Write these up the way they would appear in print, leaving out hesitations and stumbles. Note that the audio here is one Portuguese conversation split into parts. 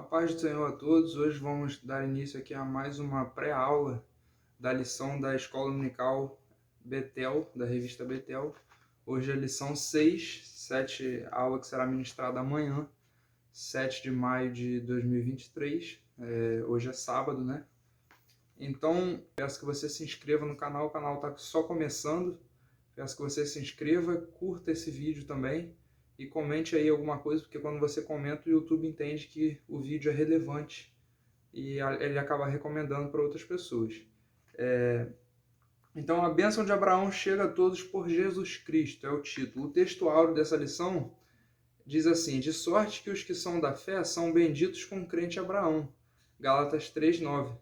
A paz do Senhor a todos. Hoje vamos dar início aqui a mais uma pré-aula da lição da Escola Dominical Betel, da revista Betel. Hoje é a lição 6, aula que será ministrada amanhã, 7 de maio de 2023. Hoje é sábado, né? Então, peço que você se inscreva no canal, o canal está só começando. Peço que você se inscreva, curta esse vídeo também e comente aí alguma coisa, porque quando você comenta, o YouTube entende que o vídeo é relevante e ele acaba recomendando para outras pessoas. Então, a bênção de Abraão chega a todos por Jesus Cristo, é o título. O texto áureo dessa lição diz assim: de sorte que os que são da fé são benditos com o crente Abraão. Gálatas 3:9.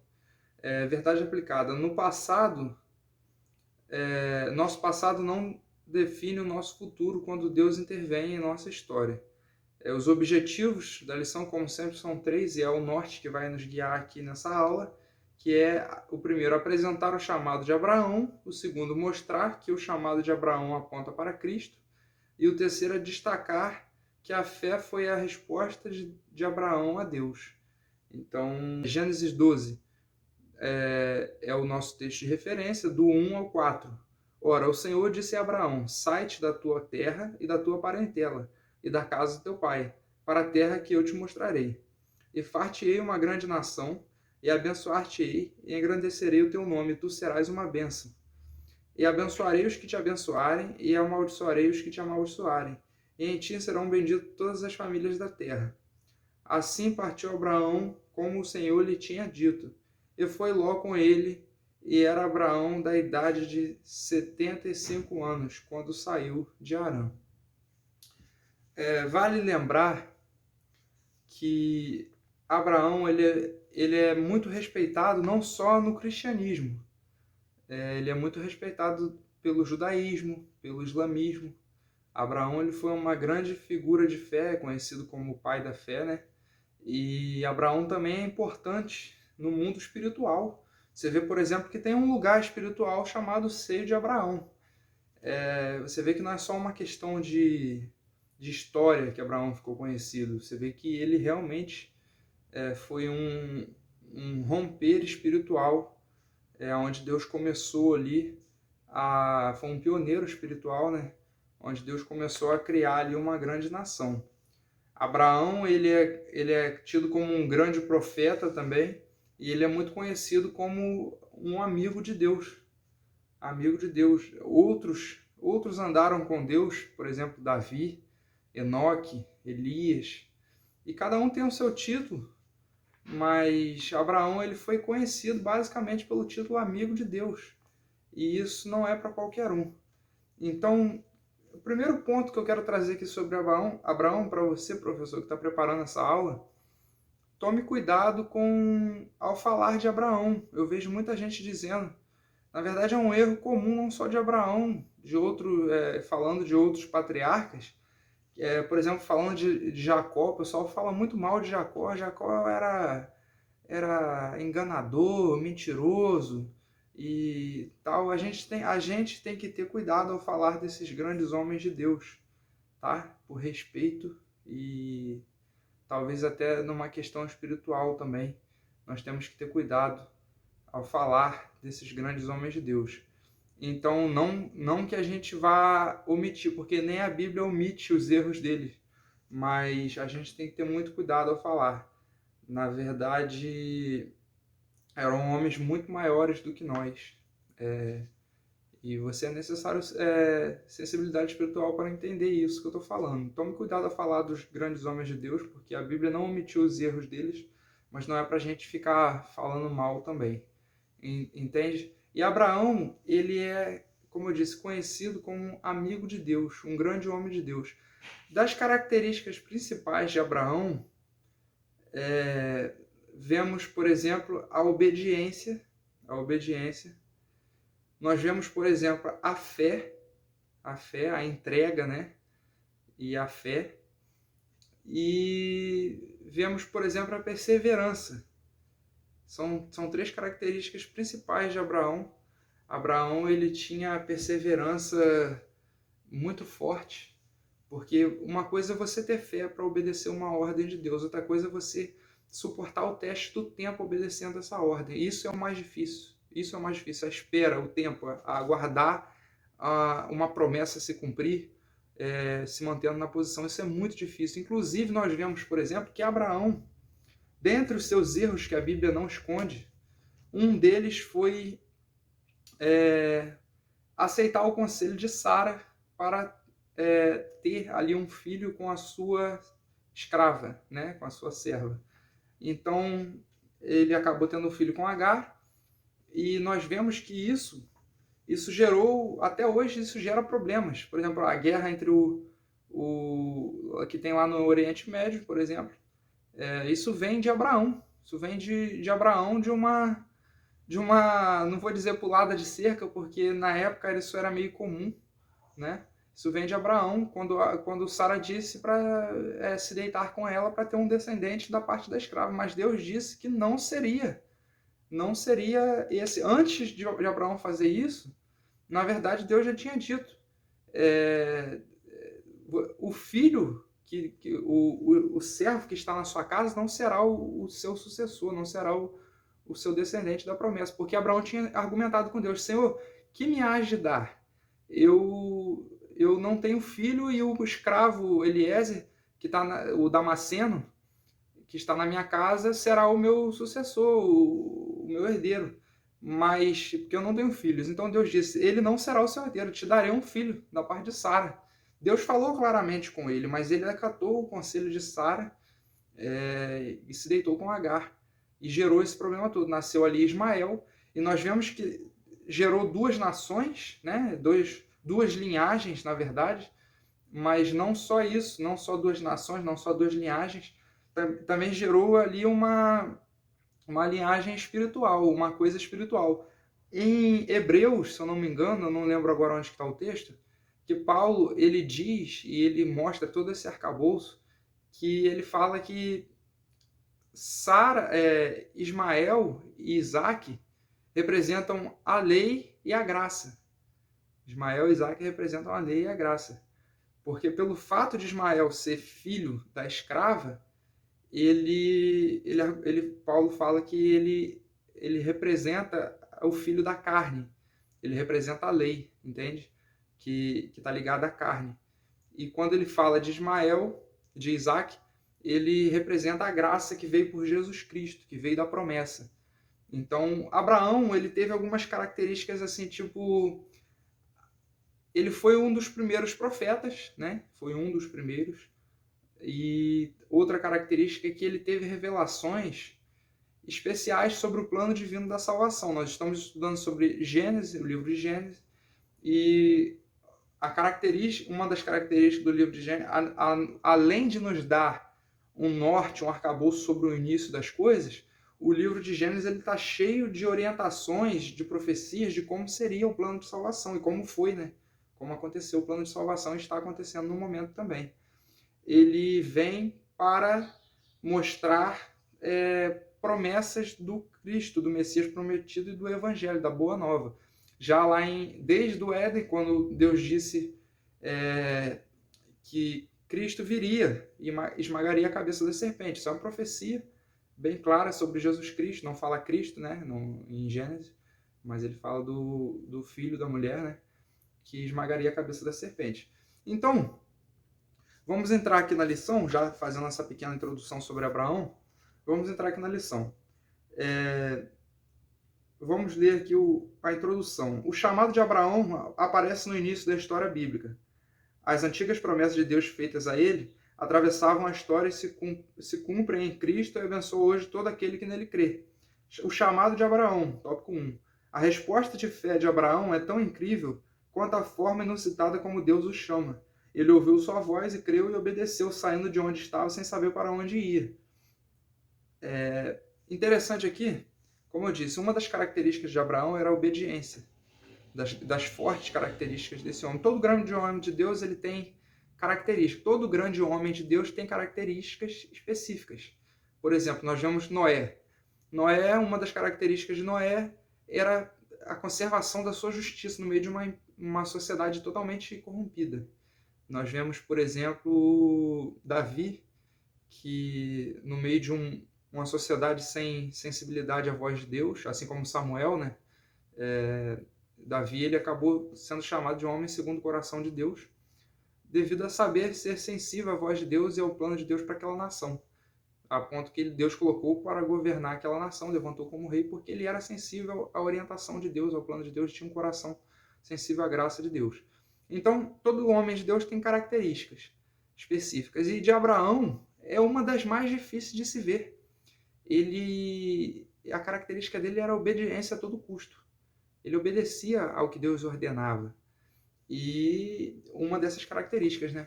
Verdade aplicada. No passado, nosso passado não define o nosso futuro quando Deus intervém em nossa história. Os objetivos da lição, como sempre, são 3, e é o norte que vai nos guiar aqui nessa aula, que é o primeiro, apresentar o chamado de Abraão, o segundo, mostrar que o chamado de Abraão aponta para Cristo, e o terceiro é destacar que a fé foi a resposta de Abraão a Deus. Então, Gênesis 12 é o nosso texto de referência, do 1 ao 4. Ora, o Senhor disse a Abraão: sai-te da tua terra e da tua parentela, e da casa do teu pai, para a terra que eu te mostrarei. E far-te-ei uma grande nação, e abençoar-te-ei, e engrandecerei o teu nome, e tu serás uma bênção. E abençoarei os que te abençoarem, e amaldiçoarei os que te amaldiçoarem. E em ti serão benditas todas as famílias da terra. Assim partiu Abraão, como o Senhor lhe tinha dito. E foi Ló com ele, e era Abraão da idade de 75 anos, quando saiu de Harã. Vale lembrar que Abraão ele é muito respeitado não só no cristianismo, ele é muito respeitado pelo judaísmo, pelo islamismo. Abraão ele foi uma grande figura de fé, conhecido como o pai da fé, né? E Abraão também é importante no mundo espiritual. Você vê, por exemplo, que tem um lugar espiritual chamado Seio de Abraão. Você vê que não é só uma questão de história que Abraão ficou conhecido. Você vê que ele realmente foi um romper espiritual, onde Deus começou ali, foi um pioneiro espiritual, né? Onde Deus começou a criar ali uma grande nação. Abraão ele é tido como um grande profeta também, e ele é muito conhecido como um amigo de Deus. Amigo de Deus. Outros andaram com Deus, por exemplo, Davi, Enoque, Elias, e cada um tem o seu título, mas Abraão ele foi conhecido basicamente pelo título amigo de Deus, e isso não é para qualquer um. Então, o primeiro ponto que eu quero trazer aqui sobre Abraão para você, professor, que está preparando essa aula, tome cuidado ao falar de Abraão. Eu vejo muita gente dizendo, na verdade é um erro comum não só de Abraão, falando de outros patriarcas, por exemplo, falando de Jacó, o pessoal fala muito mal de Jacó. Jacó era enganador, mentiroso e tal. A gente tem que ter cuidado ao falar desses grandes homens de Deus, tá? Por respeito e talvez até numa questão espiritual também. Nós temos que ter cuidado ao falar desses grandes homens de Deus. Então, não que a gente vá omitir, porque nem a Bíblia omite os erros deles, mas a gente tem que ter muito cuidado ao falar. Na verdade, eram homens muito maiores do que nós. E você é necessário sensibilidade espiritual para entender isso que eu estou falando. Tome cuidado ao falar dos grandes homens de Deus, porque a Bíblia não omitiu os erros deles, mas não é para a gente ficar falando mal também. Entende? E Abraão, ele é, como eu disse, conhecido como um amigo de Deus, um grande homem de Deus. Das características principais de Abraão, vemos, por exemplo, a obediência. Nós vemos, por exemplo, a fé, a entrega, né? E a fé. E vemos, por exemplo, a perseverança. São 3 características principais de Abraão. Abraão ele tinha a perseverança muito forte, porque uma coisa é você ter fé para obedecer uma ordem de Deus, outra coisa é você suportar o teste do tempo obedecendo essa ordem. Isso é o mais difícil. Isso é o mais difícil. A espera, o tempo, a aguardar uma promessa se cumprir, se mantendo na posição. Isso é muito difícil. Inclusive, nós vemos, por exemplo, que Abraão, dentre os seus erros que a Bíblia não esconde, um deles foi aceitar o conselho de Sara para ter ali um filho com a sua escrava, né, com a sua serva. Então, ele acabou tendo um filho com Agar, e nós vemos que isso gerou, até hoje, isso gera problemas. Por exemplo, a guerra entre o que tem lá no Oriente Médio, por exemplo, isso vem de Abraão. Isso vem de Abraão, de uma, não vou dizer pulada de cerca, porque na época isso era meio comum, né? Isso vem de Abraão, quando Sara disse para se deitar com ela para ter um descendente da parte da escrava. Mas Deus disse que não seria esse. Antes de Abraão fazer isso, na verdade, Deus já tinha dito. O filho, o servo que está na sua casa não será o seu sucessor, não será o seu descendente da promessa. Porque Abraão tinha argumentado com Deus: Senhor, que me hás de dar? Eu não tenho filho, e o escravo Eliezer, que está o Damasceno, que está na minha casa, será o meu sucessor, o meu herdeiro. Mas, porque eu não tenho filhos. Então Deus disse: ele não será o seu herdeiro, te darei um filho da parte de Sara. Deus falou claramente com ele, mas ele acatou o conselho de Sara e se deitou com Agar. E gerou esse problema todo. Nasceu ali Ismael, e nós vemos que gerou duas nações, né? Duas linhagens, na verdade, mas não só isso, não só duas nações, não só duas linhagens, também gerou ali uma linhagem espiritual, uma coisa espiritual. Em Hebreus, se eu não me engano, eu não lembro agora onde está o texto, que Paulo, ele diz, e ele mostra todo esse arcabouço, que ele fala que Ismael e Isaac representam a lei e a graça. Ismael e Isaac representam a lei e a graça. Porque pelo fato de Ismael ser filho da escrava, Paulo fala que ele representa o filho da carne. Ele representa a lei, entende? Que está ligada à carne. E quando ele fala de Ismael, de Isaac, ele representa a graça que veio por Jesus Cristo, que veio da promessa. Então, Abraão, ele teve algumas características assim, tipo, ele foi um dos primeiros profetas, né? Foi um dos primeiros. E outra característica é que ele teve revelações especiais sobre o plano divino da salvação. Nós estamos estudando sobre Gênesis, o livro de Gênesis, e uma das características do livro de Gênesis, além de nos dar um norte, um arcabouço sobre o início das coisas, o livro de Gênesis está cheio de orientações, de profecias de como seria o plano de salvação e como foi, né? Como aconteceu o plano de salvação e está acontecendo no momento também. Ele vem para mostrar promessas do Cristo, do Messias prometido e do Evangelho, da Boa Nova. Já lá desde o Éden, quando Deus disse que Cristo viria e esmagaria a cabeça da serpente. Isso é uma profecia bem clara sobre Jesus Cristo. Não fala Cristo, né, em Gênesis, mas ele fala do filho da mulher, né, que esmagaria a cabeça da serpente. Então, vamos entrar aqui na lição, já fazendo essa pequena introdução sobre Abraão. Vamos entrar aqui na lição. Vamos ler aqui a introdução. O chamado de Abraão aparece no início da história bíblica. As antigas promessas de Deus feitas a ele atravessavam a história e se cumprem em Cristo e abençoam hoje todo aquele que nele crê. O chamado de Abraão, tópico 1. A resposta de fé de Abraão é tão incrível quanto a forma inusitada como Deus o chama. Ele ouviu sua voz e creu e obedeceu, saindo de onde estava sem saber para onde ia. Interessante aqui, como eu disse, uma das características de Abraão era a obediência. Das fortes características desse homem. Todo grande homem de Deus ele tem características. Todo grande homem de Deus tem características específicas. Por exemplo, nós vemos Noé. Uma das características de Noé era a conservação da sua justiça no meio de uma sociedade totalmente corrompida. Nós vemos, por exemplo, Davi, que no meio de uma sociedade sem sensibilidade à voz de Deus, assim como Samuel, né? Davi, ele acabou sendo chamado de homem segundo o coração de Deus, devido a saber ser sensível à voz de Deus e ao plano de Deus para aquela nação, a ponto que Deus colocou para governar aquela nação, levantou como rei, porque ele era sensível à orientação de Deus, ao plano de Deus, tinha um coração sensível à graça de Deus. Então, todo homem de Deus tem características específicas, e de Abraão é uma das mais difíceis de se ver. A característica dele era a obediência a todo custo. Ele obedecia ao que Deus ordenava. E uma dessas características, né?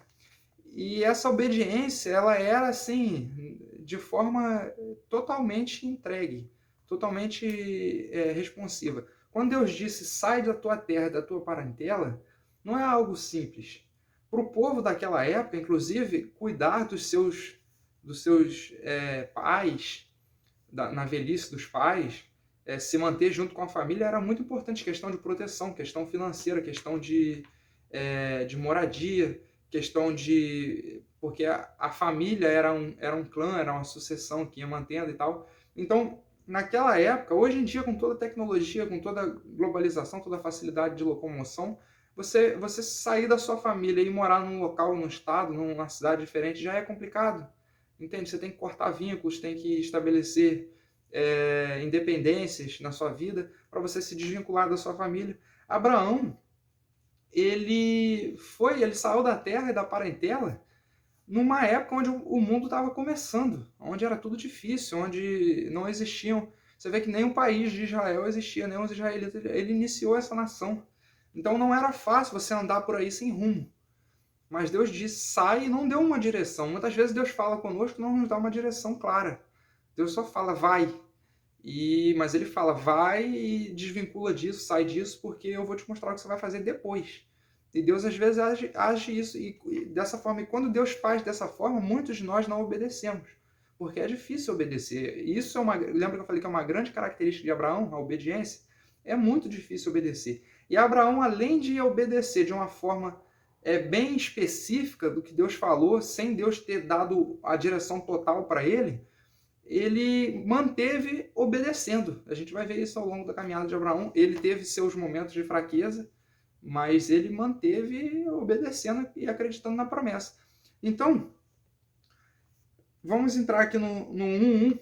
E essa obediência, ela era assim, de forma totalmente entregue, totalmente responsiva. Quando Deus disse, sai da tua terra, da tua parentela, não é algo simples. Para o povo daquela época, inclusive, cuidar dos seus pais, na velhice dos pais, se manter junto com a família era muito importante. Questão de proteção, questão financeira, questão de moradia, questão de... porque a família era um clã, era uma sucessão que ia mantendo e tal. Então, naquela época, hoje em dia, com toda a tecnologia, com toda a globalização, toda a facilidade de locomoção, você sair da sua família e morar num local, num estado, numa cidade diferente, já é complicado. Entende? Você tem que cortar vínculos, tem que estabelecer independências na sua vida para você se desvincular da sua família. Abraão, ele saiu da terra e da parentela numa época onde o mundo estava começando, onde era tudo difícil, onde não existiam... Você vê que nem o país de Israel existia, nem os israelitas. Ele iniciou essa nação. Então não era fácil você andar por aí sem rumo. Mas Deus disse, sai, e não deu uma direção. Muitas vezes Deus fala conosco e não nos dá uma direção clara. Deus só fala, vai. Mas ele fala, vai e desvincula disso, sai disso, porque eu vou te mostrar o que você vai fazer depois. E Deus às vezes age isso e dessa forma. E quando Deus faz dessa forma, muitos de nós não obedecemos. Porque é difícil obedecer. Isso lembra que eu falei que é uma grande característica de Abraão, a obediência? É muito difícil obedecer. E Abraão, além de obedecer de uma forma bem específica do que Deus falou, sem Deus ter dado a direção total para ele manteve obedecendo. A gente vai ver isso ao longo da caminhada de Abraão. Ele teve seus momentos de fraqueza, mas ele manteve obedecendo e acreditando na promessa. Então, vamos entrar aqui no 1:1,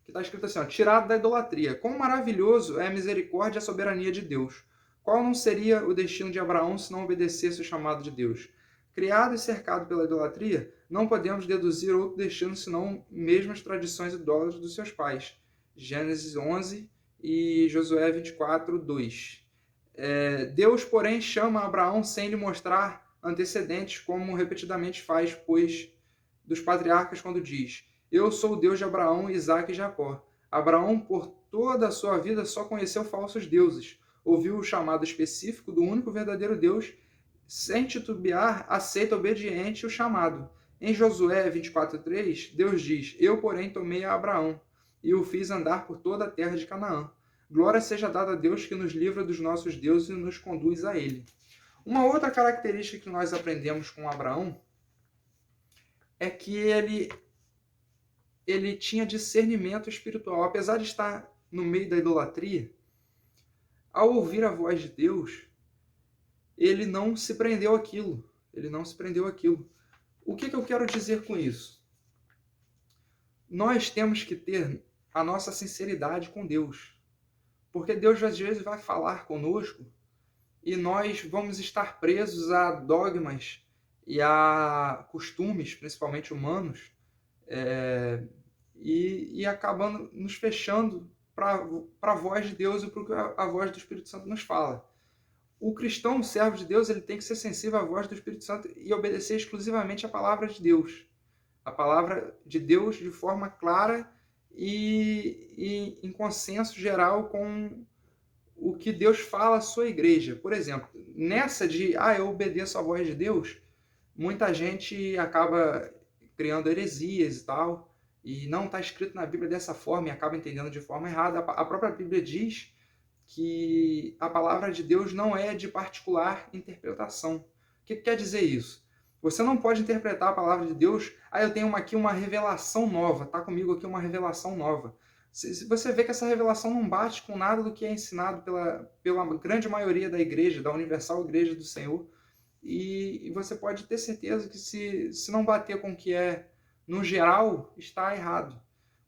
que está escrito assim, ó, tirado da idolatria. Quão maravilhoso é a misericórdia e a soberania de Deus. Qual não seria o destino de Abraão se não obedecesse o chamado de Deus? Criado e cercado pela idolatria, não podemos deduzir outro destino senão mesmo as tradições idólatras dos seus pais. Gênesis 11 e Josué 24, 2. Deus, porém, chama Abraão sem lhe mostrar antecedentes, como repetidamente faz, pois, dos patriarcas, quando diz, eu sou o Deus de Abraão, Isaque e Jacó. Abraão, por toda a sua vida, só conheceu falsos deuses. Ouviu o chamado específico do único verdadeiro Deus, sem titubear, aceita obediente o chamado. Em Josué 24:3, Deus diz, eu, porém, tomei a Abraão e o fiz andar por toda a terra de Canaã. Glória seja dada a Deus que nos livra dos nossos deuses e nos conduz a ele. Uma outra característica que nós aprendemos com Abraão é que ele tinha discernimento espiritual. Apesar de estar no meio da idolatria, ao ouvir a voz de Deus, ele não se prendeu àquilo. O que eu quero dizer com isso? Nós temos que ter a nossa sinceridade com Deus. Porque Deus às vezes vai falar conosco e nós vamos estar presos a dogmas e a costumes, principalmente humanos, e acabando nos fechando para a voz de Deus e para o que a voz do Espírito Santo nos fala. O cristão, o servo de Deus, ele tem que ser sensível à voz do Espírito Santo e obedecer exclusivamente a palavra de Deus. A palavra de Deus de forma clara e em consenso geral com o que Deus fala à sua igreja. Por exemplo, nessa de, eu obedeço a voz de Deus, muita gente acaba criando heresias e tal, e não está escrito na Bíblia dessa forma e acaba entendendo de forma errada. A própria Bíblia diz que a palavra de Deus não é de particular interpretação. O que quer dizer isso? Você não pode interpretar a palavra de Deus, eu tenho aqui uma revelação nova, está comigo aqui uma revelação nova. Se você vê que essa revelação não bate com nada do que é ensinado pela grande maioria da igreja, da Universal Igreja do Senhor, e você pode ter certeza que se não bater com o que é no geral, está errado.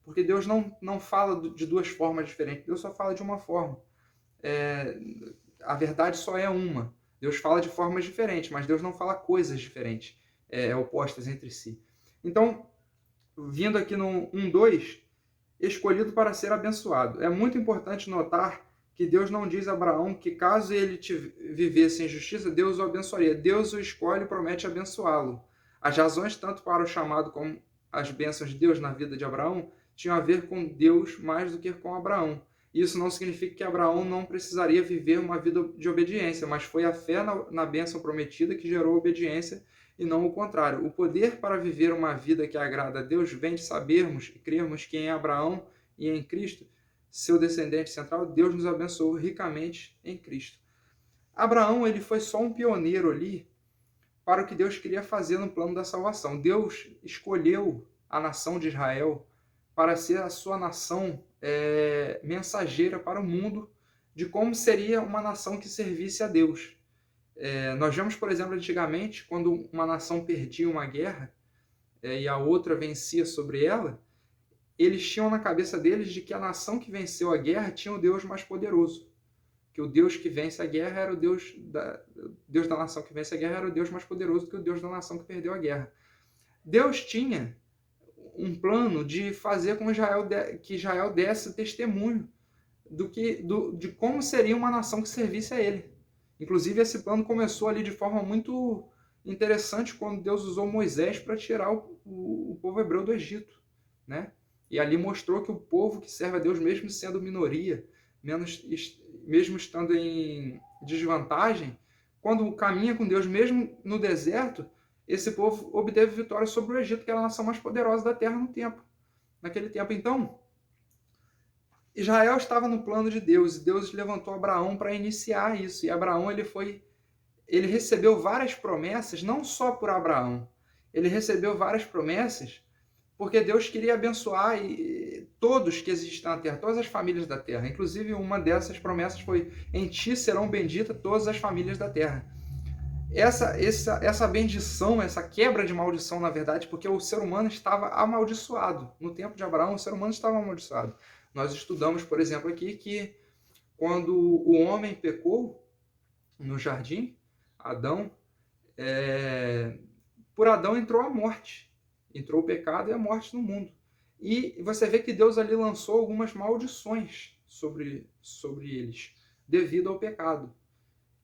Porque Deus não fala de duas formas diferentes, Deus só fala de uma forma. A verdade só é uma. Deus fala de formas diferentes, mas Deus não fala coisas diferentes, opostas entre si. Então, vindo aqui no 1:2, escolhido para ser abençoado. É muito importante notar que Deus não diz a Abraão que caso ele vivesse em justiça, Deus o abençoaria. Deus o escolhe e promete abençoá-lo. As razões, tanto para o chamado como as bênçãos de Deus na vida de Abraão, tinham a ver com Deus mais do que com Abraão. Isso não significa que Abraão não precisaria viver uma vida de obediência, mas foi a fé na bênção prometida que gerou obediência e não o contrário. O poder para viver uma vida que agrada a Deus vem de sabermos e crermos que em Abraão e em Cristo, seu descendente central, Deus nos abençoou ricamente em Cristo. Abraão, ele foi só um pioneiro ali para o que Deus queria fazer no plano da salvação. Deus escolheu a nação de Israel para ser a sua nação mensageira para o mundo de como seria uma nação que servisse a Deus. Nós vemos, por exemplo, antigamente, quando uma nação perdia uma guerra e a outra vencia sobre ela, eles tinham na cabeça deles de que a nação que venceu a guerra tinha o Deus mais poderoso. Que o Deus que vence a guerra era o Deus da nação que vence a guerra era o Deus mais poderoso do que o Deus da nação que perdeu a guerra. Deus tinha um plano de fazer com que Israel desse testemunho de como seria uma nação que servisse a ele. Inclusive, esse plano começou ali de forma muito interessante quando Deus usou Moisés para tirar o povo hebreu do Egito, né? E ali mostrou que o povo que serve a Deus, mesmo sendo minoria, mesmo estando em desvantagem, quando caminha com Deus, mesmo no deserto, esse povo obteve vitória sobre o Egito, que era a nação mais poderosa da terra naquele tempo. Então, Israel estava no plano de Deus, e Deus levantou Abraão para iniciar isso. E Abraão ele recebeu várias promessas, não só por Abraão. Ele recebeu várias promessas porque Deus queria abençoar todos que existem na terra, todas as famílias da terra. Inclusive, uma dessas promessas foi: em ti serão benditas todas as famílias da terra. Essa bendição, essa quebra de maldição, na verdade, porque o ser humano estava amaldiçoado. No tempo de Abraão, o ser humano estava amaldiçoado. Nós estudamos, por exemplo, aqui que quando o homem pecou no jardim, Adão, por Adão entrou a morte. Entrou o pecado e a morte no mundo. E você vê que Deus ali lançou algumas maldições sobre eles, devido ao pecado.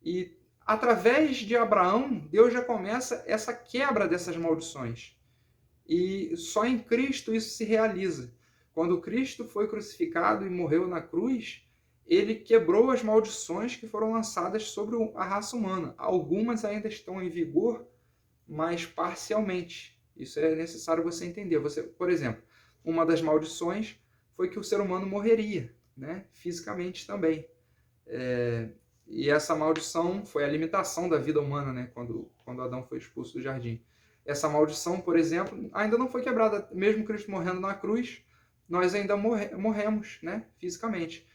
E através de Abraão, Deus já começa essa quebra dessas maldições. E só em Cristo isso se realiza. Quando Cristo foi crucificado e morreu na cruz, ele quebrou as maldições que foram lançadas sobre a raça humana. Algumas ainda estão em vigor, mas parcialmente. Isso é necessário você entender. Por exemplo, uma das maldições foi que o ser humano morreria, né? Fisicamente também. E essa maldição foi a limitação da vida humana, né? Quando Adão foi expulso do jardim. Essa maldição, por exemplo, ainda não foi quebrada. Mesmo Cristo morrendo na cruz, nós ainda morremos, né? Fisicamente.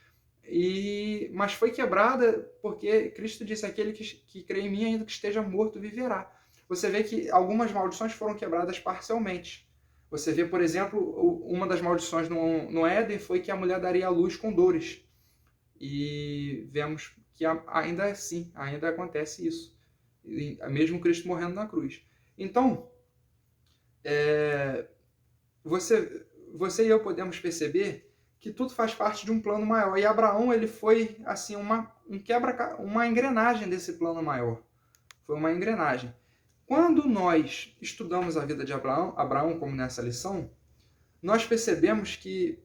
Mas foi quebrada porque Cristo disse: aquele que crê em mim, ainda que esteja morto, viverá. Você vê que algumas maldições foram quebradas parcialmente. Você vê, por exemplo, uma das maldições no Éden foi que a mulher daria à luz com dores. E vemos que ainda assim, ainda acontece isso. Mesmo Cristo morrendo na cruz. Então, você e eu podemos perceber que tudo faz parte de um plano maior. E Abraão, ele foi assim uma engrenagem desse plano maior. Foi uma engrenagem. Quando nós estudamos a vida de Abraão, como nessa lição, nós percebemos que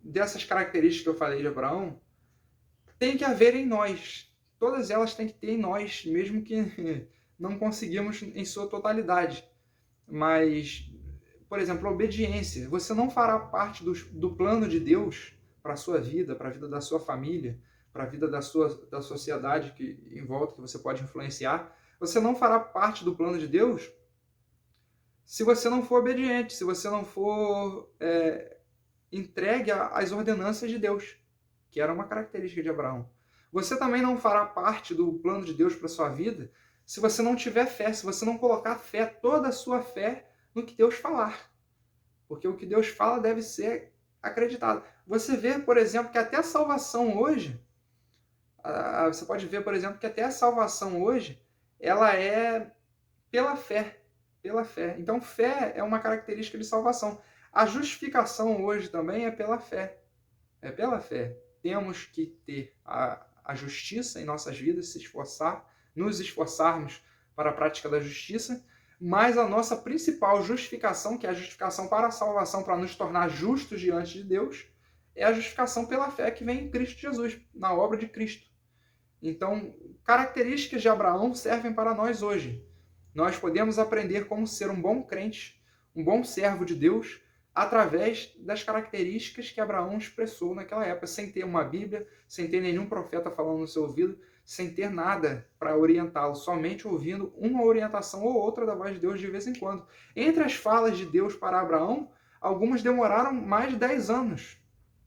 dessas características que eu falei de Abraão, tem que haver em nós. Todas elas têm que ter em nós, mesmo que não conseguimos em sua totalidade. Mas, por exemplo, a obediência. Você não fará parte do plano de Deus para a sua vida, para a vida da sua família, para a vida da sociedade em volta que você pode influenciar. Você não fará parte do plano de Deus se você não for obediente, se você não for entregue às ordenanças de Deus, que era uma característica de Abraão. Você também não fará parte do plano de Deus para sua vida se você não tiver fé, se você não colocar fé, toda a sua fé no que Deus falar. Porque o que Deus fala deve ser acreditado. Você vê, por exemplo, que até a salvação hoje, você pode ver, por exemplo, que até a salvação hoje, ela é pela fé. Pela fé. Então, fé é uma característica de salvação. A justificação hoje também é pela fé. É pela fé. Temos que ter a justiça em nossas vidas, se esforçar, nos esforçarmos para a prática da justiça, mas a nossa principal justificação, que é a justificação para a salvação, para nos tornar justos diante de Deus, é a justificação pela fé que vem em Cristo Jesus, na obra de Cristo. Então, características de Abraão servem para nós hoje. Nós podemos aprender como ser um bom crente, um bom servo de Deus, através das características que Abraão expressou naquela época, sem ter uma Bíblia, sem ter nenhum profeta falando no seu ouvido, sem ter nada para orientá-lo, somente ouvindo uma orientação ou outra da voz de Deus de vez em quando. Entre as falas de Deus para Abraão, algumas demoraram mais de 10 anos,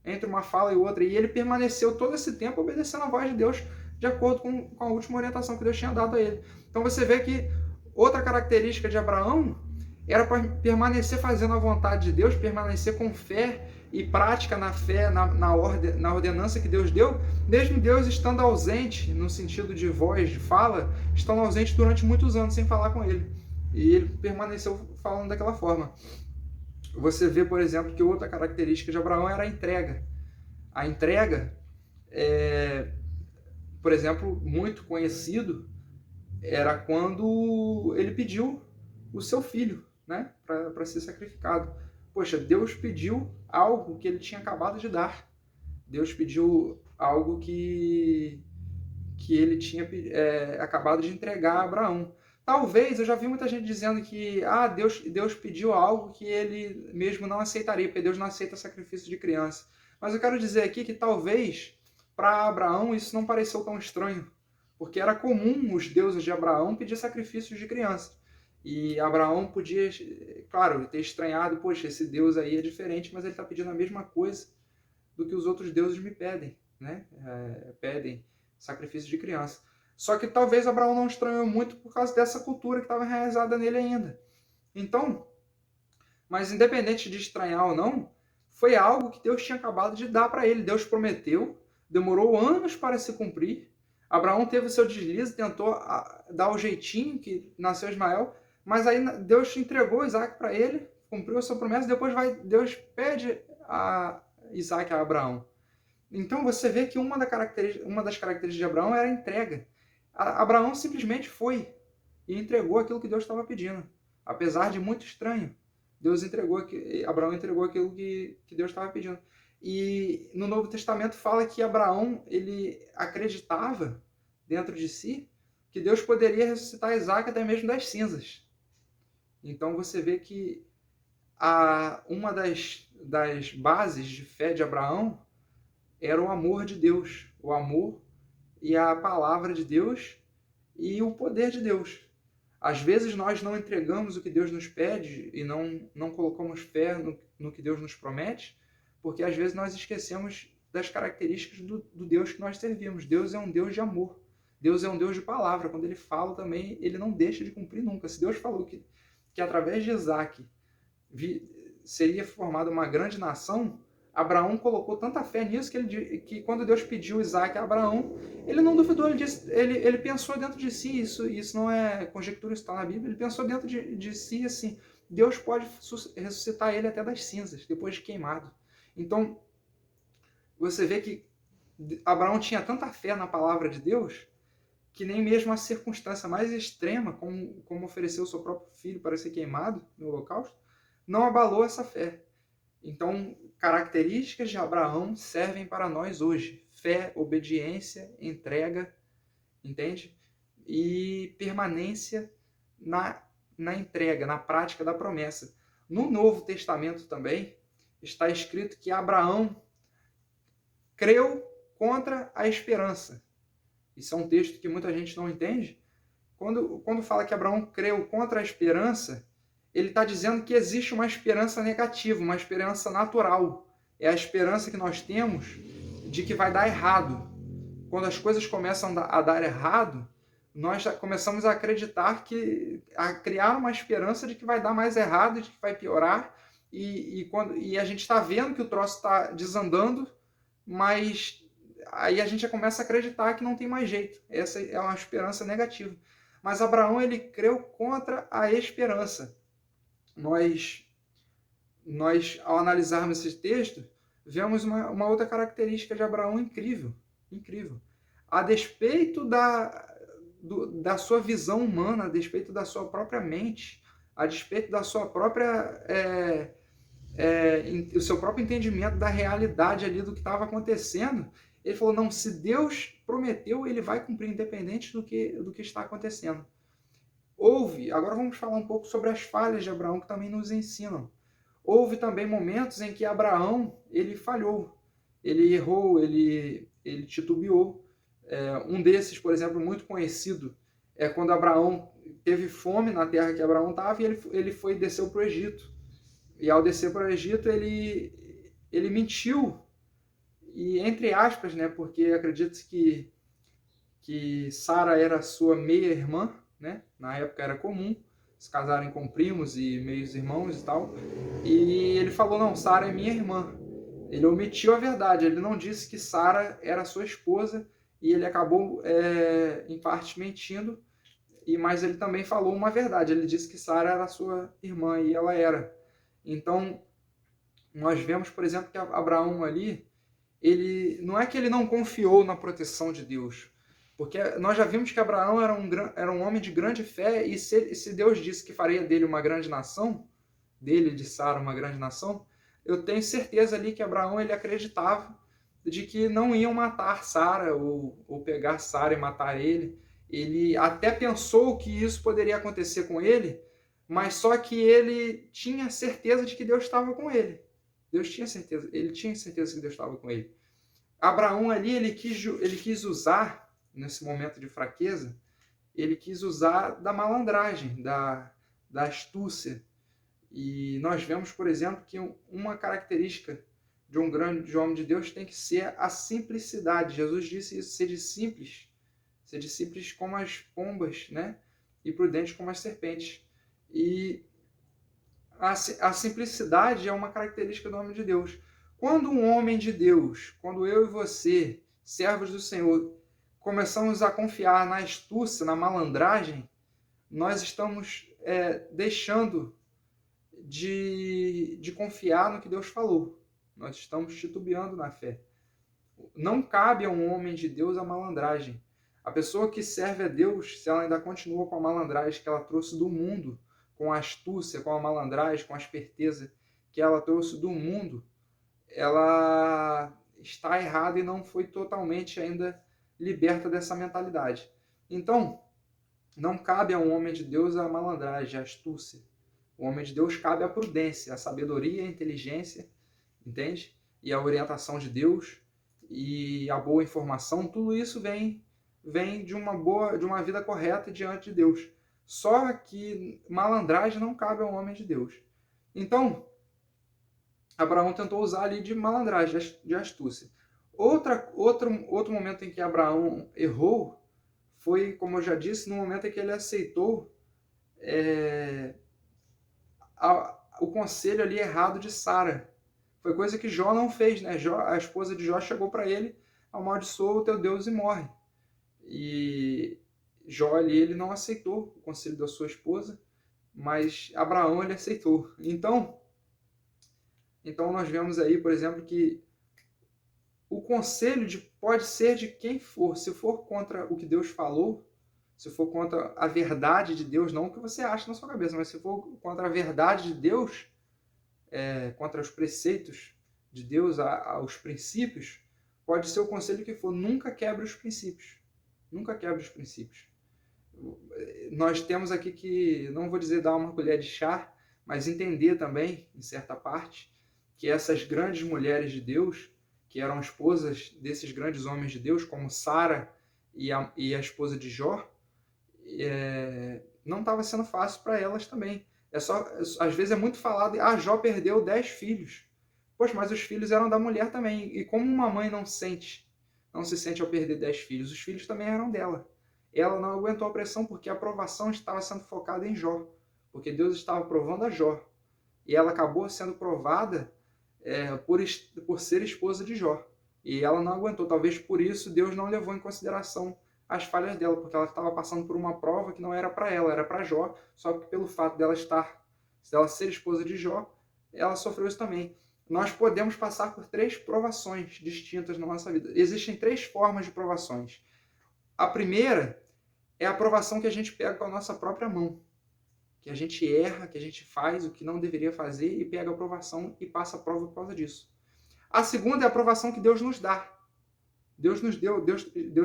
entre uma fala e outra, e ele permaneceu todo esse tempo obedecendo a voz de Deus, de acordo com a última orientação que Deus tinha dado a ele. Então você vê que outra característica de Abraão era para permanecer fazendo a vontade de Deus, permanecer com fé e prática na fé, na ordenança que Deus deu, mesmo Deus estando ausente, no sentido de voz, de fala, estando ausente durante muitos anos sem falar com ele. E ele permaneceu falando daquela forma. Você vê, por exemplo, que outra característica de Abraão era a entrega. A entrega, por exemplo, muito conhecido, era quando ele pediu o seu filho, né, para ser sacrificado. Poxa, Deus pediu algo que ele tinha acabado de dar. Deus pediu algo que ele tinha acabado de entregar a Abraão. Talvez, eu já vi muita gente dizendo que Deus pediu algo que ele mesmo não aceitaria, porque Deus não aceita sacrifício de criança. Mas eu quero dizer aqui que talvez, para Abraão, isso não pareceu tão estranho, porque era comum os deuses de Abraão pedir sacrifícios de criança. E Abraão podia, claro, ter estranhado, poxa, esse Deus aí é diferente, mas ele está pedindo a mesma coisa do que os outros deuses me pedem, né? Pedem sacrifício de criança. Só que talvez Abraão não estranhou muito por causa dessa cultura que estava enraizada nele ainda. Então, mas independente de estranhar ou não, foi algo que Deus tinha acabado de dar para ele. Deus prometeu, demorou anos para se cumprir. Abraão teve o seu deslize, tentou dar o jeitinho que nasceu Ismael, mas aí Deus entregou Isaac para ele, cumpriu a sua promessa, depois Deus pede a Isaac a Abraão. Então você vê que uma das características de Abraão era a entrega. Abraão simplesmente foi e entregou aquilo que Deus estava pedindo. Apesar de muito estranho, Abraão entregou aquilo que Deus estava pedindo. E no Novo Testamento fala que Abraão, ele acreditava dentro de si que Deus poderia ressuscitar Isaac até mesmo das cinzas. Então você vê que uma das bases de fé de Abraão era o amor de Deus, o amor e a palavra de Deus e o poder de Deus. Às vezes nós não entregamos o que Deus nos pede e não colocamos fé no que Deus nos promete, porque às vezes nós esquecemos das características do Deus que nós servimos. Deus é um Deus de amor. Deus é um Deus de palavra. Quando ele fala também, ele não deixa de cumprir nunca. Se Deus falou que através de Isaac seria formada uma grande nação, Abraão colocou tanta fé nisso que quando Deus pediu Isaac a Abraão, ele não duvidou, ele pensou dentro de si, isso não é conjectura, isso está na Bíblia, ele pensou dentro de si assim, Deus pode ressuscitar ele até das cinzas, depois de queimado. Então, você vê que Abraão tinha tanta fé na palavra de Deus, que nem mesmo a circunstância mais extrema, como oferecer o seu próprio filho para ser queimado no holocausto, não abalou essa fé. Então, características de Abraão servem para nós hoje. Fé, obediência, entrega, entende? E permanência na entrega, na prática da promessa. No Novo Testamento também está escrito que Abraão creu contra a esperança. Isso é um texto que muita gente não entende. Quando fala que Abraão creu contra a esperança, ele está dizendo que existe uma esperança negativa, uma esperança natural. É a esperança que nós temos de que vai dar errado. Quando as coisas começam a dar errado, nós começamos a acreditar a criar uma esperança de que vai dar mais errado, de que vai piorar, e a gente está vendo que o troço está desandando, mas aí a gente já começa a acreditar que não tem mais jeito. Essa é uma esperança negativa. Mas Abraão, ele creu contra a esperança. Nós, ao analisarmos esse texto, vemos uma outra característica de Abraão incrível. Incrível. A despeito da sua visão humana, a despeito da sua própria mente, a despeito da sua própria o seu próprio entendimento da realidade ali do que estava acontecendo, ele falou, não, se Deus prometeu, ele vai cumprir, independente do que está acontecendo. Agora vamos falar um pouco sobre as falhas de Abraão, que também nos ensinam. Houve também momentos em que Abraão, ele falhou, ele errou, ele titubeou. Um desses, por exemplo, muito conhecido, é quando Abraão teve fome na terra que Abraão estava, e ele desceu para o Egito. E ao descer para o Egito, ele mentiu, e entre aspas, né, porque acredita-se que Sara era sua meia-irmã, né? Na época era comum se casarem com primos e meios-irmãos e tal. E ele falou, não, Sara é minha irmã. Ele omitiu a verdade, ele não disse que Sara era sua esposa, e ele acabou, em parte, mentindo, mas ele também falou uma verdade, ele disse que Sara era sua irmã, e ela era. Então, nós vemos, por exemplo, que Abraão ali, não é que ele não confiou na proteção de Deus, porque nós já vimos que Abraão era um homem de grande fé, e se Deus disse que faria dele uma grande nação, dele e de Sara uma grande nação, eu tenho certeza ali que Abraão, ele acreditava de que não iam matar Sara ou pegar Sara e matar ele. Ele até pensou que isso poderia acontecer com ele, mas só que ele tinha certeza de que Deus estava com ele. Ele tinha certeza que Deus estava com ele. Abraão ali, ele quis usar, nesse momento de fraqueza, ele quis usar da malandragem, da astúcia. E nós vemos, por exemplo, que uma característica de um grande homem de Deus tem que ser a simplicidade. Jesus disse isso, sede simples como as pombas, né? E prudentes como as serpentes. E a simplicidade é uma característica do homem de Deus. Quando um homem de Deus, quando eu e você, servos do Senhor, começamos a confiar na astúcia, na malandragem, nós estamos deixando de confiar no que Deus falou. Nós estamos titubeando na fé. Não cabe a um homem de Deus a malandragem. A pessoa que serve a Deus, se ela ainda continua com a malandragem que ela trouxe do mundo, com a astúcia, com a malandragem, com a esperteza que ela trouxe do mundo, ela está errada e não foi totalmente ainda liberta dessa mentalidade. Então, não cabe a um homem de Deus a malandragem, a astúcia. O homem de Deus cabe a prudência, a sabedoria, a inteligência, entende? E a orientação de Deus e a boa informação, tudo isso vem de uma vida correta diante de Deus. Só que malandragem não cabe ao homem de Deus. Então, Abraão tentou usar ali de malandragem, de astúcia. Outro momento em que Abraão errou foi, como eu já disse, no momento em que ele aceitou o conselho ali errado de Sara. Foi coisa que Jó não fez, né? A esposa de Jó chegou para ele, amaldiçoa o teu Deus e morre. E Jó ali, ele não aceitou o conselho da sua esposa, mas Abraão, ele aceitou. Então nós vemos aí, por exemplo, que o conselho pode ser de quem for. Se for contra o que Deus falou, se for contra a verdade de Deus, não o que você acha na sua cabeça, mas se for contra a verdade de Deus, contra os preceitos de Deus, os princípios, pode ser o conselho que for. Nunca quebre os princípios. Nunca quebre os princípios. Nós temos aqui que, não vou dizer dar uma colher de chá, mas entender também, em certa parte, que essas grandes mulheres de Deus, que eram esposas desses grandes homens de Deus, como Sara e a esposa de Jó, não estava sendo fácil para elas também. Às vezes é muito falado, Jó perdeu 10 filhos. Poxa, mas os filhos eram da mulher também. E como uma mãe não se sente ao perder 10 filhos, os filhos também eram dela. Ela não aguentou a pressão porque a aprovação estava sendo focada em Jó. Porque Deus estava provando a Jó. E ela acabou sendo provada por ser esposa de Jó. E ela não aguentou. Talvez por isso Deus não levou em consideração as falhas dela, porque ela estava passando por uma prova que não era para ela, era para Jó. Só que pelo fato dela ser esposa de Jó, ela sofreu isso também. Nós podemos passar por 3 provações distintas na nossa vida. Existem 3 formas de provações. A primeira é a provação que a gente pega com a nossa própria mão. Que a gente erra, que a gente faz o que não deveria fazer e pega a aprovação e passa a prova por causa disso. A segunda é a aprovação que Deus nos dá. Deus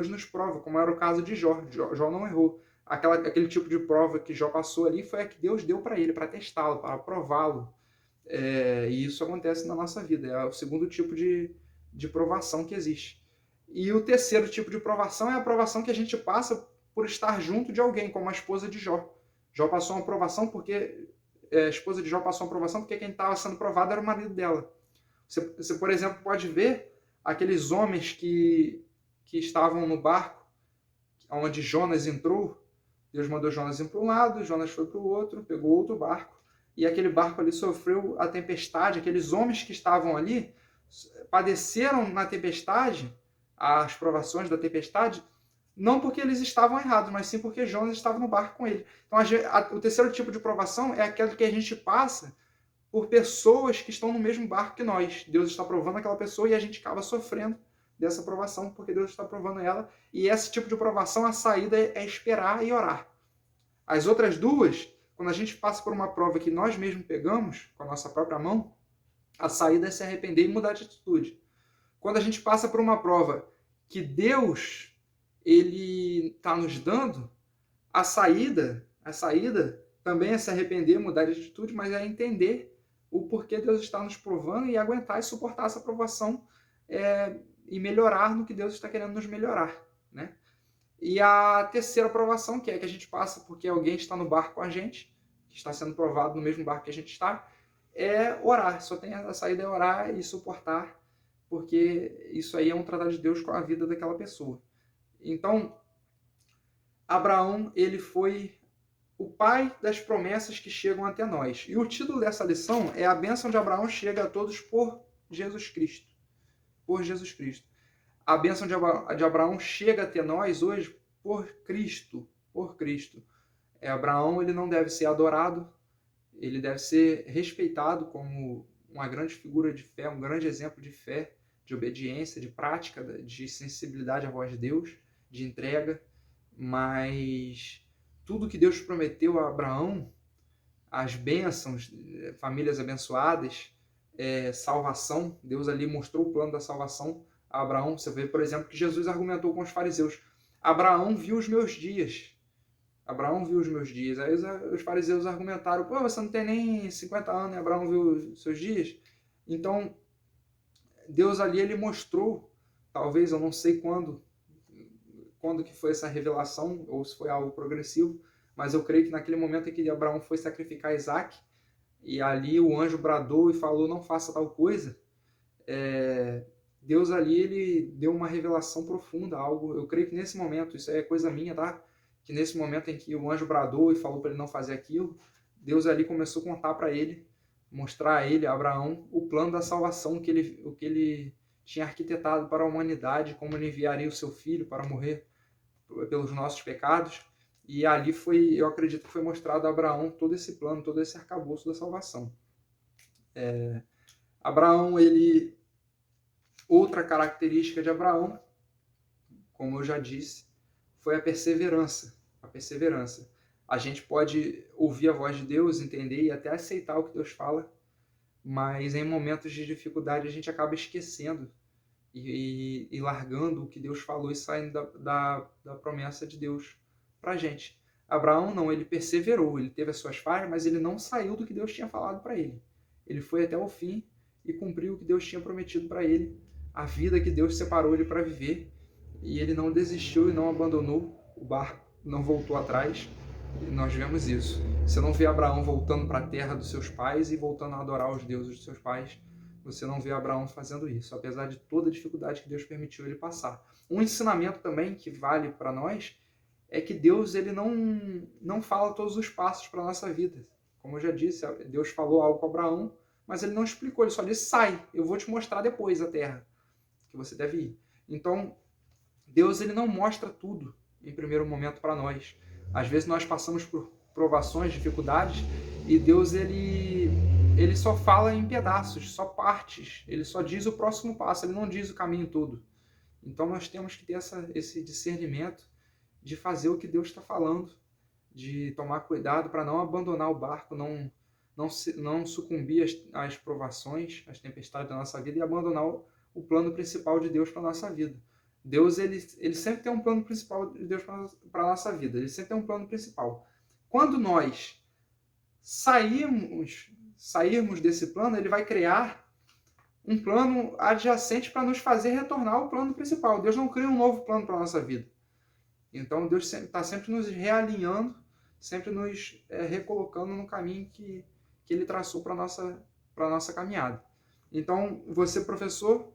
nos prova, como era o caso de Jó. Jó não errou. Aquele tipo de prova que Jó passou ali foi a que Deus deu para ele, para testá-lo, para prová-lo. E isso acontece na nossa vida. É o segundo tipo de provação que existe. E o terceiro tipo de provação é a provação que a gente passa por estar junto de alguém, como a esposa de Jó. Jó passou uma provação porque a esposa de Jó passou uma provação porque quem estava sendo provado era o marido dela. Você, por exemplo, pode ver aqueles homens que estavam no barco onde Jonas entrou. Deus mandou Jonas ir para um lado, Jonas foi para o outro, pegou outro barco, e aquele barco ali sofreu a tempestade. Aqueles homens que estavam ali padeceram na tempestade, as provações da tempestade, não porque eles estavam errados, mas sim porque Jonas estava no barco com ele. Então, o terceiro tipo de provação é aquela que a gente passa por pessoas que estão no mesmo barco que nós. Deus está provando aquela pessoa e a gente acaba sofrendo dessa provação porque Deus está provando ela. E esse tipo de provação, a saída é esperar e orar. As outras duas, quando a gente passa por uma prova que nós mesmos pegamos com a nossa própria mão, a saída é se arrepender e mudar de atitude. Quando a gente passa por uma prova que Deus ele está nos dando, a saída também é se arrepender, mudar de atitude, mas é entender o porquê Deus está nos provando e aguentar e suportar essa provação e melhorar no que Deus está querendo nos melhorar, né? E a terceira provação, que é que a gente passa porque alguém está no barco com a gente, que está sendo provado no mesmo barco que a gente está, é orar. Só tem a saída é orar e suportar, porque isso aí é um tratado de Deus com a vida daquela pessoa. Então, Abraão, ele foi o pai das promessas que chegam até nós. E o título dessa lição é A Bênção de Abraão Chega a Todos por Jesus Cristo. Por Jesus Cristo. A bênção de Abraão chega até nós hoje por Cristo. Por Cristo. Abraão, ele não deve ser adorado, ele deve ser respeitado como uma grande figura de fé, um grande exemplo de fé, de obediência, de prática, de sensibilidade à voz de Deus, de entrega, mas tudo que Deus prometeu a Abraão, as bênçãos, famílias abençoadas, salvação, Deus ali mostrou o plano da salvação a Abraão. Você vê, por exemplo, que Jesus argumentou com os fariseus. Abraão viu os meus dias. Abraão viu os meus dias. Aí os fariseus argumentaram, pô, você não tem nem 50 anos, né? Abraão viu os seus dias? Então, Deus ali, ele mostrou, talvez, eu não sei quando que foi essa revelação, ou se foi algo progressivo, mas eu creio que naquele momento em que Abraão foi sacrificar Isaac, e ali o anjo bradou e falou, não faça tal coisa, Deus ali, ele deu uma revelação profunda, algo, eu creio que nesse momento, isso é coisa minha, tá? Que nesse momento em que o anjo bradou e falou para ele não fazer aquilo, Deus ali começou a contar para ele, mostrar a ele, a Abraão, o plano da salvação, o que ele tinha arquitetado para a humanidade, como ele enviaria o seu filho para morrer pelos nossos pecados. E ali eu acredito que foi mostrado a Abraão todo esse plano, todo esse arcabouço da salvação. Abraão, outra característica de Abraão, como eu já disse, foi a perseverança. A perseverança. A gente pode ouvir a voz de Deus, entender e até aceitar o que Deus fala, mas em momentos de dificuldade a gente acaba esquecendo e largando o que Deus falou e saindo da promessa de Deus para a gente. Abraão não, ele perseverou, ele teve as suas falhas, mas ele não saiu do que Deus tinha falado para ele. Ele foi até o fim e cumpriu o que Deus tinha prometido para ele, a vida que Deus separou ele para viver, e ele não desistiu e não abandonou o barco, não voltou atrás, e nós vemos isso. Você não vê Abraão voltando para a terra dos seus pais e voltando a adorar os deuses dos seus pais. Você não vê Abraão fazendo isso, apesar de toda a dificuldade que Deus permitiu ele passar. Um ensinamento também que vale para nós é que Deus ele não fala todos os passos para a nossa vida. Como eu já disse, Deus falou algo com Abraão, mas ele não explicou, ele só disse, sai, eu vou te mostrar depois a terra que você deve ir. Então, Deus ele não mostra tudo em primeiro momento para nós. Às vezes nós passamos por provações, dificuldades, e Deus ele só fala em pedaços, só partes. Ele só diz o próximo passo, ele não diz o caminho todo. Então nós temos que ter esse discernimento de fazer o que Deus está falando, de tomar cuidado para não abandonar o barco, não sucumbir às provações, às tempestades da nossa vida e abandonar o plano principal de Deus para a nossa vida. Deus ele sempre tem um plano principal de Deus para a nossa vida, ele sempre tem um plano principal. Quando nós sairmos desse plano, ele vai criar um plano adjacente para nos fazer retornar ao plano principal. Deus não cria um novo plano para a nossa vida. Então Deus está sempre nos realinhando, sempre nos recolocando no caminho que ele traçou para a nossa caminhada. Então, você, professor,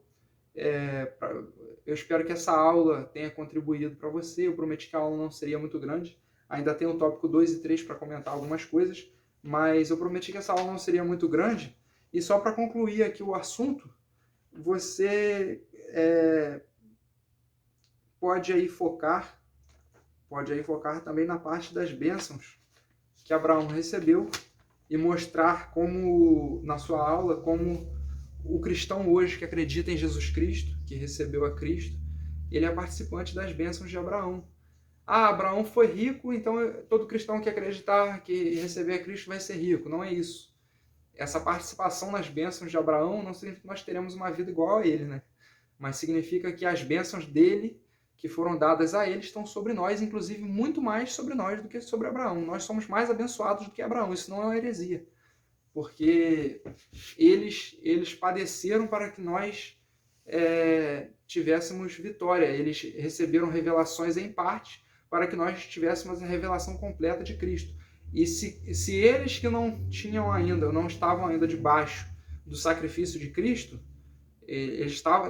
eu espero que essa aula tenha contribuído para você. Eu prometi que a aula não seria muito grande. Ainda tem o tópico 2 e 3 para comentar algumas coisas, mas eu prometi que essa aula não seria muito grande. E só para concluir aqui o assunto, você pode aí focar também na parte das bênçãos que Abraão recebeu e mostrar como, na sua aula, como o cristão hoje que acredita em Jesus Cristo, que recebeu a Cristo, ele é participante das bênçãos de Abraão. Abraão foi rico, então todo cristão que acreditar que receber a Cristo vai ser rico. Não é isso. Essa participação nas bênçãos de Abraão não significa que nós teremos uma vida igual a ele, né? Mas significa que as bênçãos dele, que foram dadas a ele, estão sobre nós, inclusive muito mais sobre nós do que sobre Abraão. Nós somos mais abençoados do que Abraão. Isso não é uma heresia. Porque eles padeceram para que nós tivéssemos vitória. Eles receberam revelações em parte para que nós tivéssemos a revelação completa de Cristo. E se eles que não tinham ainda, não estavam ainda debaixo do sacrifício de Cristo,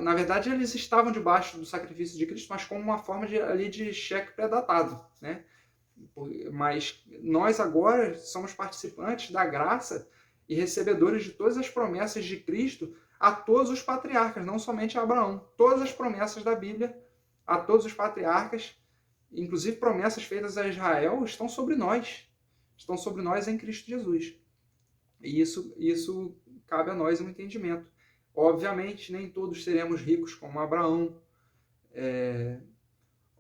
na verdade eles estavam debaixo do sacrifício de Cristo, mas como uma forma de cheque pré-datado, né? Mas nós agora somos participantes da graça e recebedores de todas as promessas de Cristo a todos os patriarcas, não somente a Abraão. Todas as promessas da Bíblia a todos os patriarcas, inclusive promessas feitas a Israel, estão sobre nós em Cristo Jesus. E isso cabe a nós um entendimento. Obviamente, nem todos seremos ricos como Abraão.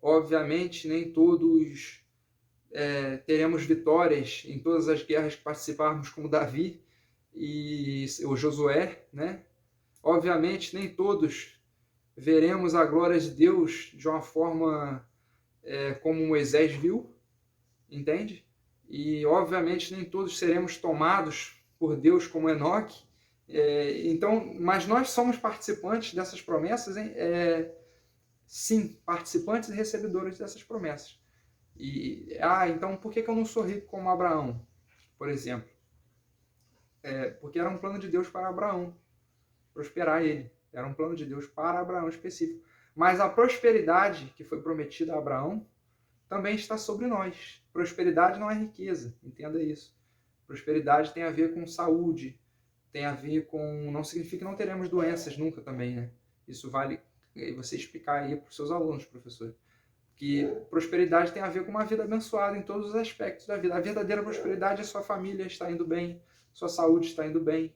Obviamente, nem todos teremos vitórias em todas as guerras que participarmos como Davi e o Josué, né? Obviamente, nem todos veremos a glória de Deus de uma forma como Moisés viu, entende? E, obviamente, nem todos seremos tomados por Deus como Enoque. Mas nós somos participantes dessas promessas, hein? Sim, participantes e recebedores dessas promessas. Então por que eu não sou rico como Abraão, por exemplo? Porque era um plano de Deus para Abraão, prosperar ele. Era um plano de Deus para Abraão específico. Mas a prosperidade que foi prometida a Abraão também está sobre nós. Prosperidade não é riqueza, entenda isso. Prosperidade tem a ver com saúde, tem a ver com... Não significa que não teremos doenças nunca também, né? Isso vale você explicar aí para os seus alunos, professor. Que prosperidade tem a ver com uma vida abençoada em todos os aspectos da vida. A verdadeira prosperidade é sua família estar indo bem, sua saúde está indo bem,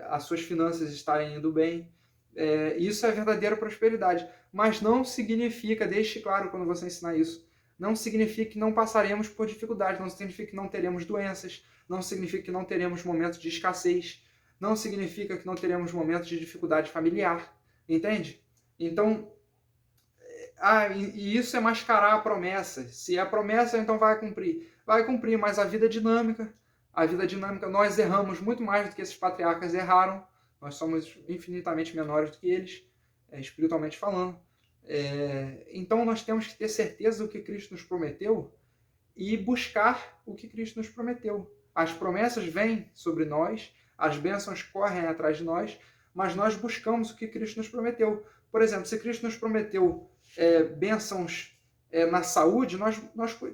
as suas finanças estarem indo bem. Isso é a verdadeira prosperidade. Mas não significa, deixe claro quando você ensinar isso, não significa que não passaremos por dificuldades, não significa que não teremos doenças, não significa que não teremos momentos de escassez, não significa que não teremos momentos de dificuldade familiar, entende? Então, e isso é mascarar a promessa. Se é a promessa, então vai cumprir. Vai cumprir, mas a vida é dinâmica. A vida é dinâmica, nós erramos muito mais do que esses patriarcas erraram. Nós somos infinitamente menores do que eles, espiritualmente falando. Então nós temos que ter certeza do que Cristo nos prometeu e buscar o que Cristo nos prometeu. As promessas vêm sobre nós, as bênçãos correm atrás de nós, mas nós buscamos o que Cristo nos prometeu. Por exemplo, se Cristo nos prometeu bênçãos na saúde, nós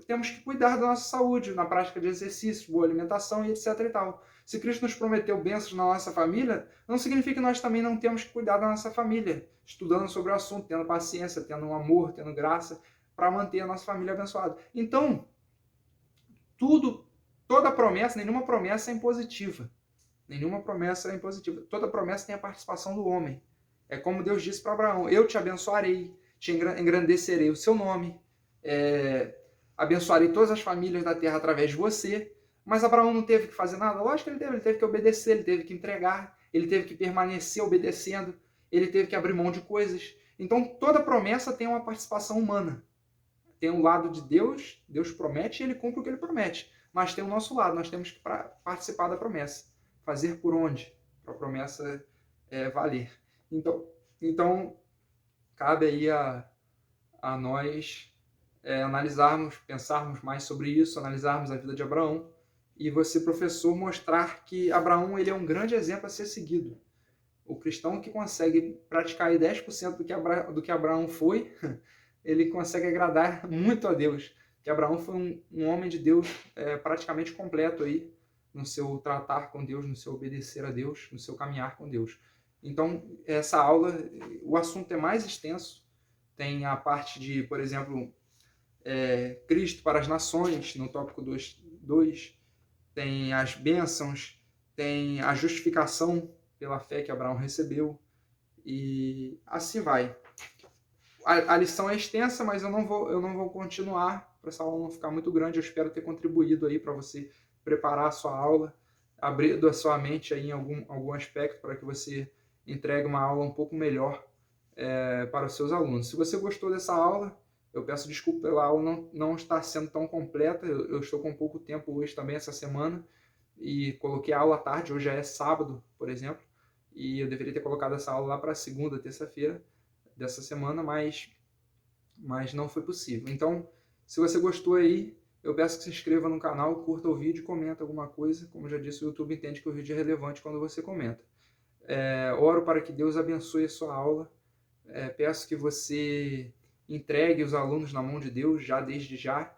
temos que cuidar da nossa saúde, na prática de exercício, boa alimentação e etc. e tal. Se Cristo nos prometeu bênçãos na nossa família, não significa que nós também não temos que cuidar da nossa família, estudando sobre o assunto, tendo paciência, tendo um amor, tendo graça, para manter a nossa família abençoada. Então, toda promessa, nenhuma promessa é impositiva. Nenhuma promessa é impositiva. Toda promessa tem a participação do homem. É como Deus disse para Abraão: eu te abençoarei, te engrandecerei o seu nome, abençoarei todas as famílias da terra através de você. Mas Abraão não teve que fazer nada? Lógico que ele teve que obedecer, ele teve que entregar, ele teve que permanecer obedecendo, ele teve que abrir mão de coisas. Então toda promessa tem uma participação humana. Tem um lado de Deus, Deus promete e ele cumpre o que ele promete. Mas tem o nosso lado, nós temos que participar da promessa. Fazer por onde? Para a promessa valer. Então, cabe aí a nós analisarmos, pensarmos mais sobre isso, analisarmos a vida de Abraão e você, professor, mostrar que Abraão ele é um grande exemplo a ser seguido. O cristão que consegue praticar aí 10% do que Abraão foi, ele consegue agradar muito a Deus. Que Abraão foi um homem de Deus praticamente completo aí no seu tratar com Deus, no seu obedecer a Deus, no seu caminhar com Deus. Então, essa aula, o assunto é mais extenso. Tem a parte de, por exemplo, Cristo para as nações, no tópico 2. Tem as bênçãos, tem a justificação pela fé que Abraão recebeu. E assim vai. A lição é extensa, mas eu não vou continuar, para essa aula não ficar muito grande. Eu espero ter contribuído aí para você preparar a sua aula, abrindo a sua mente aí em algum aspecto para que você entregue uma aula um pouco melhor para os seus alunos. Se você gostou dessa aula, eu peço desculpa pela aula não estar sendo tão completa. Eu estou com pouco tempo hoje também, essa semana, e coloquei a aula à tarde. Hoje já é sábado, por exemplo, e eu deveria ter colocado essa aula lá para segunda, terça-feira dessa semana, mas não foi possível. Então, se você gostou aí, eu peço que se inscreva no canal, curta o vídeo, comenta alguma coisa. Como eu já disse, o YouTube entende que o vídeo é relevante quando você comenta. Oro para que Deus abençoe a sua aula. Peço que você entregue os alunos na mão de Deus, já desde já.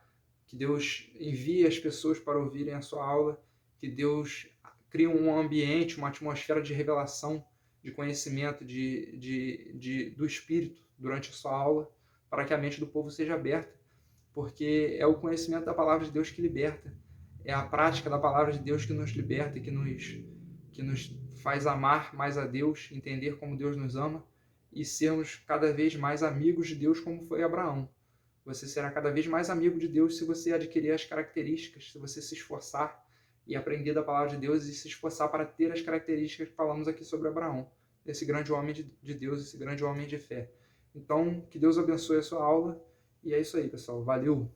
Que Deus envie as pessoas para ouvirem a sua aula. Que Deus crie um ambiente, uma atmosfera de revelação, de conhecimento do Espírito durante a sua aula, para que a mente do povo seja aberta, porque é o conhecimento da palavra de Deus que liberta, é a prática da palavra de Deus que nos liberta, que nos faz amar mais a Deus, entender como Deus nos ama e sermos cada vez mais amigos de Deus, como foi Abraão. Você será cada vez mais amigo de Deus se você adquirir as características, se você se esforçar e aprender da palavra de Deus e se esforçar para ter as características que falamos aqui sobre Abraão, esse grande homem de Deus, esse grande homem de fé. Então, que Deus abençoe a sua aula. E é isso aí, pessoal. Valeu!